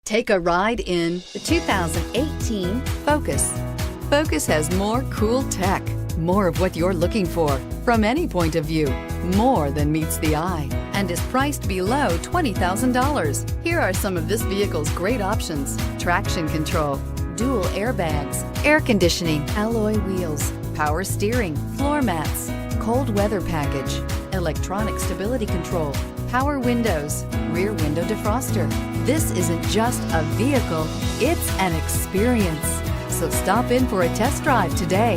Take a ride in the 2018 Focus. Focus has more cool tech, more of what you're looking for from any point of view, more than meets the eye, and is priced below $20,000. Here are some of this vehicle's great options: traction control, dual airbags, air conditioning, alloy wheels, power steering, floor mats, cold weather package, electronic stability control, power windows, rear window defroster. This isn't just a vehicle, it's an experience. So stop in for a test drive today.